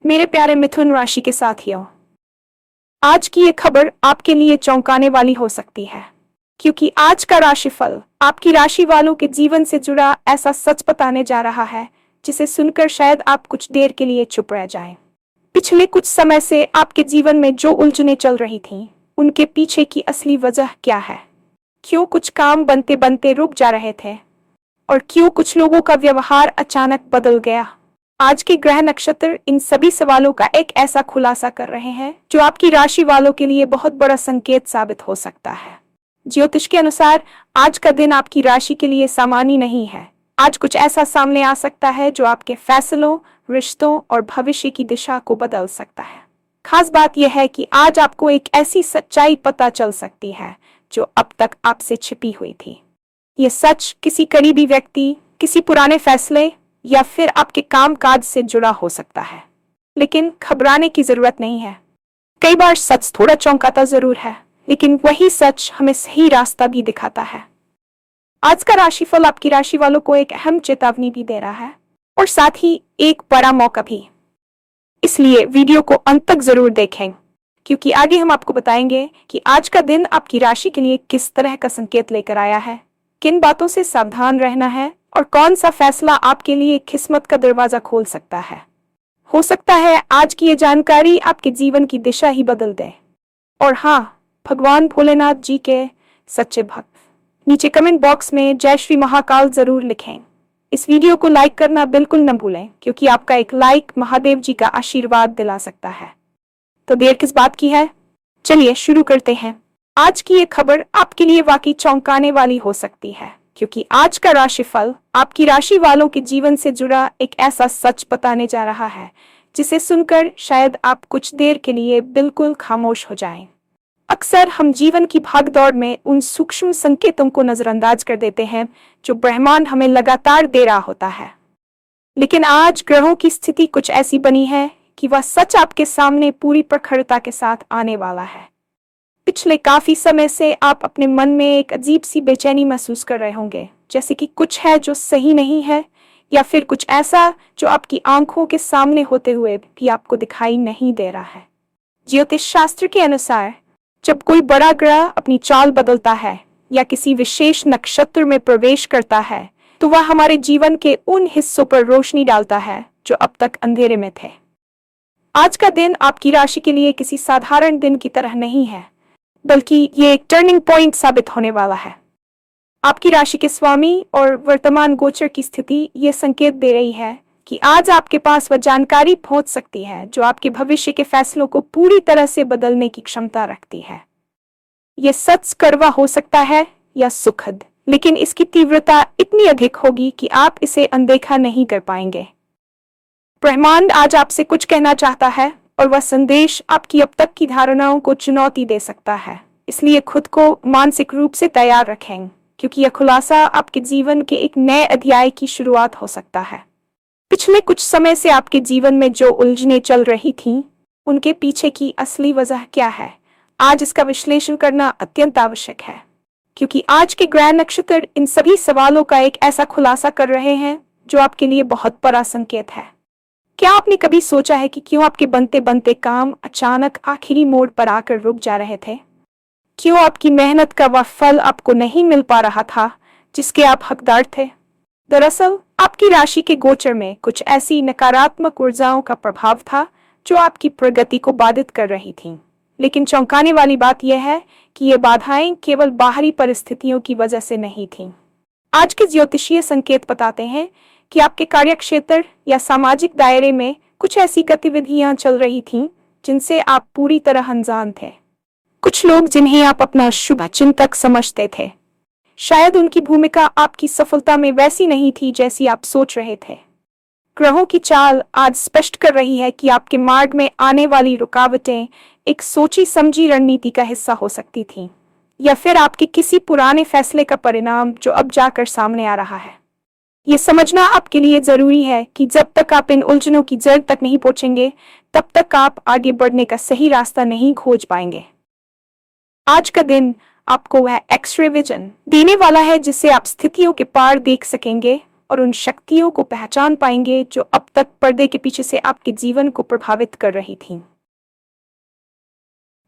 मेरे प्यारे मिथुन राशि के साथियों, आज की ये खबर आपके लिए चौंकाने वाली हो सकती है, क्योंकि आज का राशिफल आपकी राशि वालों के जीवन से जुड़ा ऐसा सच बताने जा रहा है जिसे सुनकर शायद आप कुछ देर के लिए चुप रह जाएं। पिछले कुछ समय से आपके जीवन में जो उलझनें चल रही थीं, उनके पीछे की असली वजह क्या है? क्यों कुछ काम बनते बनते रुक जा रहे थे और क्यों कुछ लोगों का व्यवहार अचानक बदल गया? आज के ग्रह नक्षत्र इन सभी सवालों का एक ऐसा खुलासा कर रहे हैं जो आपकी राशि वालों के लिए बहुत बड़ा संकेत साबित हो सकता है। ज्योतिष के अनुसार आज का दिन आपकी राशि के लिए सामान्य नहीं है। आज कुछ ऐसा सामने आ सकता है जो आपके फैसलों, रिश्तों और भविष्य की दिशा को बदल सकता है। खास बात यह है कि आज आपको एक ऐसी सच्चाई पता चल सकती है जो अब तक आपसे छिपी हुई थी। ये सच किसी करीबी व्यक्ति, किसी पुराने फैसले या फिर आपके कामकाज से जुड़ा हो सकता है। लेकिन घबराने की जरूरत नहीं है। कई बार सच थोड़ा चौंकाता जरूर है, लेकिन वही सच हमें सही रास्ता भी दिखाता है। आज का राशिफल आपकी राशि वालों को एक अहम चेतावनी भी दे रहा है और साथ ही एक बड़ा मौका भी। इसलिए वीडियो को अंत तक जरूर देखें, क्योंकि आगे हम आपको बताएंगे कि आज का दिन आपकी राशि के लिए किस तरह का संकेत लेकर आया है, किन बातों से सावधान रहना है और कौन सा फैसला आपके लिए किस्मत का दरवाजा खोल सकता है। हो सकता है आज की ये जानकारी आपके जीवन की दिशा ही बदल दे। और हाँ, भगवान भोलेनाथ जी के सच्चे भक्त नीचे कमेंट बॉक्स में जय श्री महाकाल जरूर लिखें। इस वीडियो को लाइक करना बिल्कुल न भूलें, क्योंकि आपका एक लाइक महादेव जी का आशीर्वाद दिला सकता है। तो देर किस बात की है, चलिए शुरू करते हैं। आज की ये खबर आपके लिए वाकई चौंकाने वाली हो सकती है, क्योंकि आज का राशिफल आपकी राशि वालों के जीवन से जुड़ा एक ऐसा सच बताने जा रहा है जिसे सुनकर शायद आप कुछ देर के लिए बिल्कुल खामोश हो जाएं। अक्सर हम जीवन की भागदौड़ में उन सूक्ष्म संकेतों को नजरअंदाज कर देते हैं जो ब्रह्मांड हमें लगातार दे रहा होता है। लेकिन आज ग्रहों की स्थिति कुछ ऐसी बनी है कि वह सच आपके सामने पूरी प्रखरता के साथ आने वाला है। पिछले काफी समय से आप अपने मन में एक अजीब सी बेचैनी महसूस कर रहे होंगे, जैसे कि कुछ है जो सही नहीं है, या फिर कुछ ऐसा जो आपकी आंखों के सामने होते हुए भी आपको दिखाई नहीं दे रहा है। ज्योतिष शास्त्र के अनुसार जब कोई बड़ा ग्रह अपनी चाल बदलता है या किसी विशेष नक्षत्र में प्रवेश करता है, तो वह हमारे जीवन के उन हिस्सों पर रोशनी डालता है जो अब तक अंधेरे में थे। आज का दिन आपकी राशि के लिए किसी साधारण दिन की तरह नहीं है, बल्कि ये एक टर्निंग पॉइंट साबित होने वाला है। आपकी राशि के स्वामी और वर्तमान गोचर की स्थिति ये संकेत दे रही है कि आज आपके पास वह जानकारी पहुंच सकती है जो आपके भविष्य के फैसलों को पूरी तरह से बदलने की क्षमता रखती है। ये सच कड़वा हो सकता है या सुखद, लेकिन इसकी तीव्रता इतनी अधिक होगी कि आप इसे अनदेखा नहीं कर पाएंगे। ब्रह्मांड आज आपसे कुछ कहना चाहता है और वह संदेश आपकी अब तक की धारणाओं को चुनौती दे सकता है। इसलिए खुद को मानसिक रूप से तैयार रखें, क्योंकि यह खुलासा आपके जीवन के एक नए अध्याय की शुरुआत हो सकता है। पिछले कुछ समय से आपके जीवन में जो उलझनें चल रही थीं, उनके पीछे की असली वजह क्या है? आज इसका विश्लेषण करना अत्यंत आवश्यक है, क्योंकि आज के ग्रह नक्षत्र इन सभी सवालों का एक ऐसा खुलासा कर रहे हैं जो आपके लिए बहुत बड़ा संकेत है। क्या आपने कभी सोचा है कि क्यों आपके बनते बनते काम अचानक आखिरी मोड़ पर आकर रुक जा रहे थे? क्यों आपकी मेहनत का वह फल आपको नहीं मिल पा रहा था जिसके आप हकदार थे? दरअसल आपकी राशि के गोचर में कुछ ऐसी नकारात्मक ऊर्जाओं का प्रभाव था जो आपकी प्रगति को बाधित कर रही थीं। लेकिन चौंकाने वाली बात यह है कि ये बाधाएं केवल बाहरी परिस्थितियों की वजह से नहीं थीं। आज के ज्योतिषीय संकेत बताते हैं कि आपके कार्यक्षेत्र या सामाजिक दायरे में कुछ ऐसी गतिविधियां चल रही थीं जिनसे आप पूरी तरह अनजान थे। कुछ लोग जिन्हें आप अपना शुभ चिंतक समझते थे, शायद उनकी भूमिका आपकी सफलता में वैसी नहीं थी जैसी आप सोच रहे थे। ग्रहों की चाल आज स्पष्ट कर रही है कि आपके मार्ग में आने वाली रुकावटें एक सोची समझी रणनीति का हिस्सा हो सकती थीं, या फिर आपके किसी पुराने फैसले का परिणाम जो अब जाकर सामने आ रहा है। ये समझना आपके लिए जरूरी है कि जब तक आप इन उलझनों की जड़ तक नहीं पहुंचेंगे, तब तक आप आगे बढ़ने का सही रास्ता नहीं खोज पाएंगे। आज का दिन आपको वह एक्स-रे विजन देने वाला है जिससे आप स्थितियों के पार देख सकेंगे और उन शक्तियों को पहचान पाएंगे जो अब तक पर्दे के पीछे से आपके जीवन को प्रभावित कर रही थीं।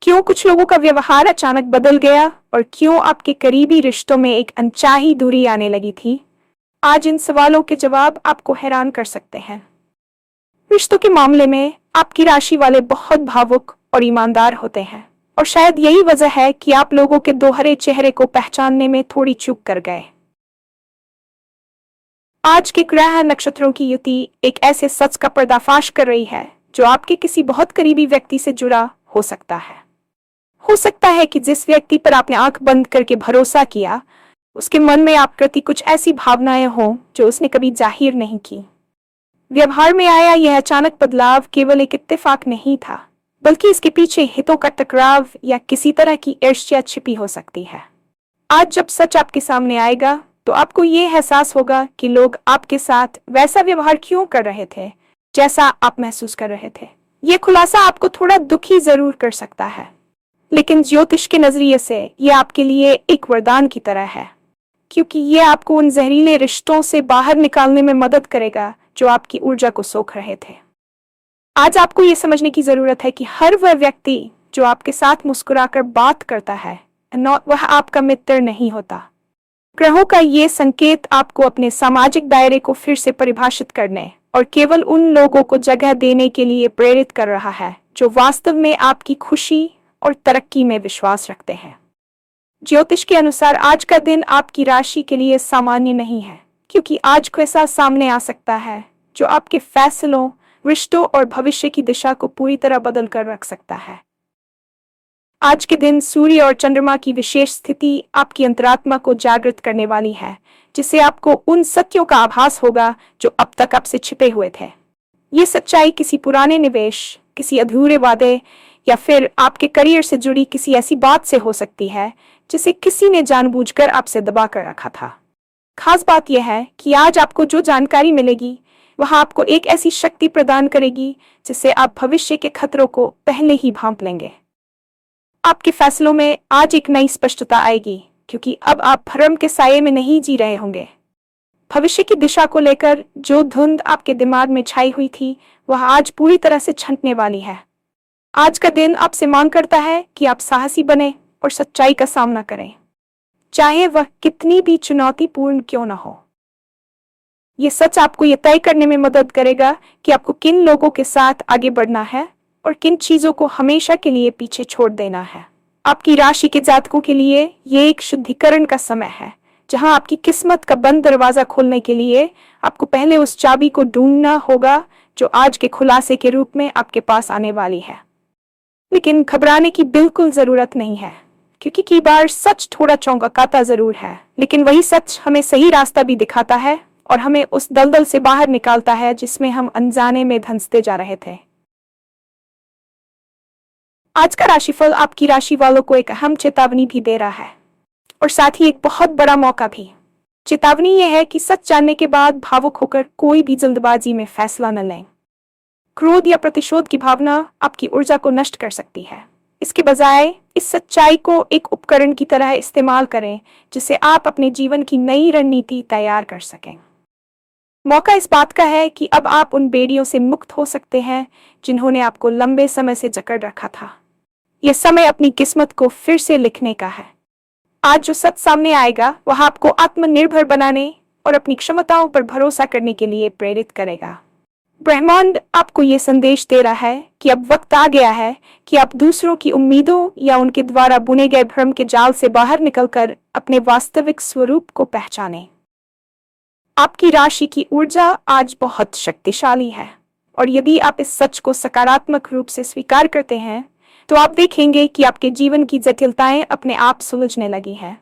क्यों कुछ लोगों का व्यवहार अचानक बदल गया और क्यों आपके करीबी रिश्तों में एक अनचाही दूरी आने लगी थी? आज इन सवालों के जवाब आपको हैरान कर सकते हैं। रिश्तों के मामले में आपकी राशि वाले बहुत भावुक और ईमानदार होते हैं और शायद यही वजह है कि आप लोगों के दोहरे चेहरे को पहचानने में थोड़ी चूक कर गए। आज के ग्रह नक्षत्रों की युति एक ऐसे सच का पर्दाफाश कर रही है जो आपके किसी बहुत करीबी व्यक्ति से जुड़ा हो सकता है। हो सकता है कि जिस व्यक्ति पर आपने आंख बंद करके भरोसा किया, उसके मन में आप प्रति कुछ ऐसी भावनाएं हों जो उसने कभी जाहिर नहीं की। व्यवहार में आया यह अचानक बदलाव केवल एक इत्तेफाक नहीं था, बल्कि इसके पीछे हितों का टकराव या किसी तरह की ईर्ष्या छिपी हो सकती है। आज जब सच आपके सामने आएगा तो आपको ये एहसास होगा कि लोग आपके साथ वैसा व्यवहार क्यों कर रहे थे जैसा आप महसूस कर रहे थे। ये खुलासा आपको थोड़ा दुखी जरूर कर सकता है, लेकिन ज्योतिष के नजरिए से ये आपके लिए एक वरदान की तरह है, क्योंकि ये आपको उन जहरीले रिश्तों से बाहर निकालने में मदद करेगा जो आपकी ऊर्जा को सोख रहे थे। आज आपको ये समझने की जरूरत है कि हर वह व्यक्ति जो आपके साथ मुस्कुराकर बात करता है, वह आपका मित्र नहीं होता। ग्रहों का ये संकेत आपको अपने सामाजिक दायरे को फिर से परिभाषित करने और केवल उन लोगों को जगह देने के लिए प्रेरित कर रहा है जो वास्तव में आपकी खुशी और तरक्की में विश्वास रखते हैं। ज्योतिष के अनुसार आज का दिन आपकी राशि के लिए सामान्य नहीं है, क्योंकि आज को ऐसा सामने आ सकता है जो आपके फैसलों, रिश्तों और भविष्य की दिशा को पूरी तरह बदल कर रख सकता है। आज के दिन सूर्य और चंद्रमा की विशेष स्थिति आपकी अंतरात्मा को जागृत करने वाली है, जिससे आपको उन सत्यों का आभास होगा जो अब तक आपसे छिपे हुए थे। ये सच्चाई किसी पुराने निवेश, किसी अधूरे वादे या फिर आपके करियर से जुड़ी किसी ऐसी बात से हो सकती है जिसे किसी ने जानबूझकर आपसे दबा कर रखा था। खास बात यह है कि आज आपको जो जानकारी मिलेगी वह आपको एक ऐसी शक्ति प्रदान करेगी जिससे आप भविष्य के खतरों को पहले ही भांप लेंगे। आपके फैसलों में आज एक नई स्पष्टता आएगी, क्योंकि अब आप भ्रम के साये में नहीं जी रहे होंगे। भविष्य की दिशा को लेकर जो धुंध आपके दिमाग में छाई हुई थी वह आज पूरी तरह से छंटने वाली है। आज का दिन आपसे मांग करता है कि आप साहसी बने और सच्चाई का सामना करें, चाहे वह कितनी भी चुनौतीपूर्ण क्यों न हो। यह सच आपको यह तय करने में मदद करेगा कि आपको किन लोगों के साथ आगे बढ़ना है और किन चीजों को हमेशा के लिए पीछे छोड़ देना है। आपकी राशि के जातकों के लिए यह एक शुद्धिकरण का समय है, जहां आपकी किस्मत का बंद दरवाजा खोलने के लिए आपको पहले उस चाबी को ढूंढना होगा जो आज के खुलासे के रूप में आपके पास आने वाली है। लेकिन घबराने की बिल्कुल जरूरत नहीं है, क्योंकि कई बार सच थोड़ा चौंकाता जरूर है, लेकिन वही सच हमें सही रास्ता भी दिखाता है और हमें उस दलदल से बाहर निकालता है जिसमें हम अनजाने में धंसते जा रहे थे। आज का राशिफल आपकी राशि वालों को एक अहम चेतावनी भी दे रहा है और साथ ही एक बहुत बड़ा मौका भी। चेतावनी यह है कि सच जानने के बाद भावुक होकर कोई भी जल्दबाजी में फैसला न लें। क्रोध या प्रतिशोध की भावना आपकी ऊर्जा को नष्ट कर सकती है। इसके बजाय इस सच्चाई को एक उपकरण की तरह इस्तेमाल करें जिससे आप अपने जीवन की नई रणनीति तैयार कर सकें। मौका इस बात का है कि अब आप उन बेड़ियों से मुक्त हो सकते हैं जिन्होंने आपको लंबे समय से जकड़ रखा था। यह समय अपनी किस्मत को फिर से लिखने का है। आज जो सच सामने आएगा वह आपको आत्मनिर्भर बनाने और अपनी क्षमताओं पर भरोसा करने के लिए प्रेरित करेगा। ब्रह्मांड आपको ये संदेश दे रहा है कि अब वक्त आ गया है कि आप दूसरों की उम्मीदों या उनके द्वारा बुने गए भ्रम के जाल से बाहर निकलकर अपने वास्तविक स्वरूप को पहचानें। आपकी राशि की ऊर्जा आज बहुत शक्तिशाली है और यदि आप इस सच को सकारात्मक रूप से स्वीकार करते हैं तो आप देखेंगे कि आपके जीवन की जटिलताएं अपने आप सुलझने लगी हैं।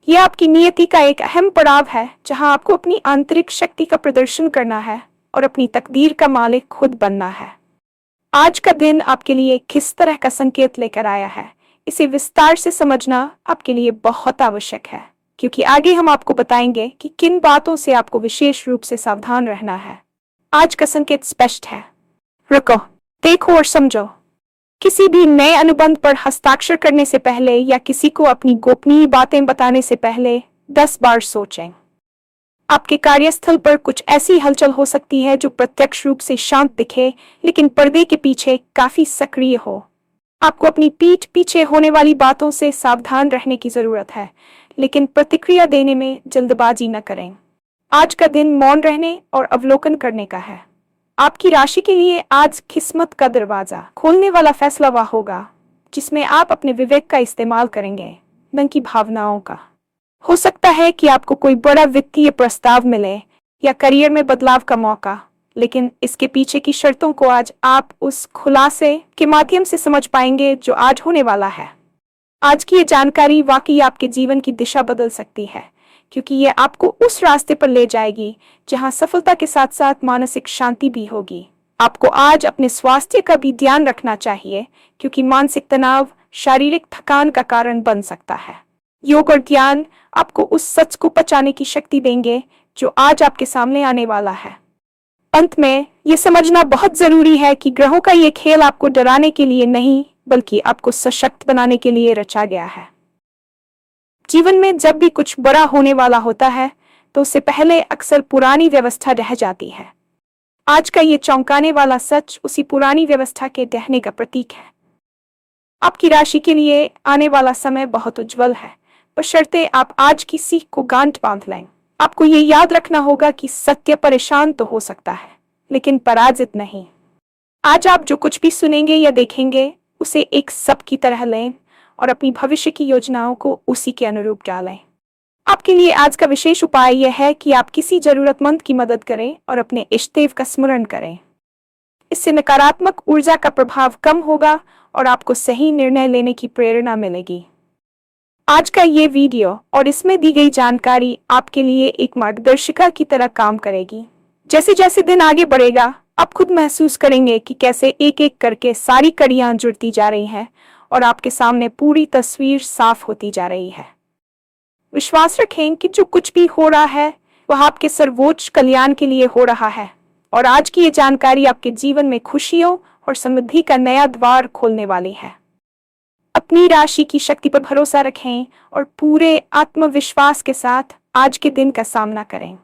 यह आपकी नियति का एक अहम पड़ाव है जहां आपको अपनी आंतरिक शक्ति का प्रदर्शन करना है और अपनी तकदीर का मालिक खुद बनना है। आज का दिन आपके लिए किस तरह का संकेत लेकर आया है, इसे विस्तार से समझना आपके लिए बहुत आवश्यक है, क्योंकि आगे हम आपको बताएंगे कि किन बातों से आपको विशेष रूप से सावधान रहना है। आज का संकेत स्पष्ट है। रुको, देखो और समझो। किसी भी नए अनुबंध पर हस्ताक्षर करने से पहले या किसी को अपनी गोपनीय बातें बताने से पहले 10 बार सोचें। आपके कार्यस्थल पर कुछ ऐसी हलचल हो सकती है जो प्रत्यक्ष रूप से शांत दिखे, लेकिन पर्दे के पीछे काफी सक्रिय हो। आपको अपनी पीठ पीछे होने वाली बातों से सावधान रहने की जरूरत है, लेकिन प्रतिक्रिया देने में जल्दबाजी न करें। आज का दिन मौन रहने और अवलोकन करने का है। आपकी राशि के लिए आज किस्मत का दरवाजा खोलने वाला फैसला वह होगा जिसमें आप अपने विवेक का इस्तेमाल करेंगे, न कि भावनाओं का। हो सकता है कि आपको कोई बड़ा वित्तीय प्रस्ताव मिले या करियर में बदलाव का मौका, लेकिन इसके पीछे की शर्तों को आज आप उस खुलासे के माध्यम से समझ पाएंगे जो आज होने वाला है। आज की ये जानकारी वाकई आपके जीवन की दिशा बदल सकती है, क्योंकि ये आपको उस रास्ते पर ले जाएगी जहां सफलता के साथ साथ मानसिक शांति भी होगी। आपको आज अपने स्वास्थ्य का भी ध्यान रखना चाहिए, क्योंकि मानसिक तनाव शारीरिक थकान का कारण बन सकता है। योग और ध्यान आपको उस सच को पहचानने की शक्ति देंगे जो आज आपके सामने आने वाला है। अंत में ये समझना बहुत जरूरी है कि ग्रहों का ये खेल आपको डराने के लिए नहीं, बल्कि आपको सशक्त बनाने के लिए रचा गया है। जीवन में जब भी कुछ बड़ा होने वाला होता है, तो उससे पहले अक्सर पुरानी व्यवस्था रह जाती है। आज का ये चौंकाने वाला सच उसी पुरानी व्यवस्था के ढहने का प्रतीक है। आपकी राशि के लिए आने वाला समय बहुत उज्जवल है, बशर्ते आप आज की सीख को गांठ बांध लें। आपको ये याद रखना होगा कि सत्य परेशान तो हो सकता है, लेकिन पराजित नहीं। आज आप जो कुछ भी सुनेंगे या देखेंगे, उसे एक सब की तरह लें और अपनी भविष्य की योजनाओं को उसी के अनुरूप डालें। आपके लिए आज का विशेष उपाय यह है कि आप किसी जरूरतमंद की मदद करें और अपने इष्टदेव का स्मरण करें। इससे नकारात्मक ऊर्जा का प्रभाव कम होगा और आपको सही निर्णय लेने की प्रेरणा मिलेगी। आज का ये वीडियो और इसमें दी गई जानकारी आपके लिए एक मार्गदर्शिका की तरह काम करेगी। जैसे जैसे दिन आगे बढ़ेगा, आप खुद महसूस करेंगे कि कैसे एक एक करके सारी कड़ियां जुड़ती जा रही हैं और आपके सामने पूरी तस्वीर साफ होती जा रही है। विश्वास रखें कि जो कुछ भी हो रहा है वह आपके सर्वोच्च कल्याण के लिए हो रहा है, और आज की ये जानकारी आपके जीवन में खुशियों और समृद्धि का नया द्वार खोलने वाली है। अपनी राशि की शक्ति पर भरोसा रखें और पूरे आत्मविश्वास के साथ आज के दिन का सामना करें।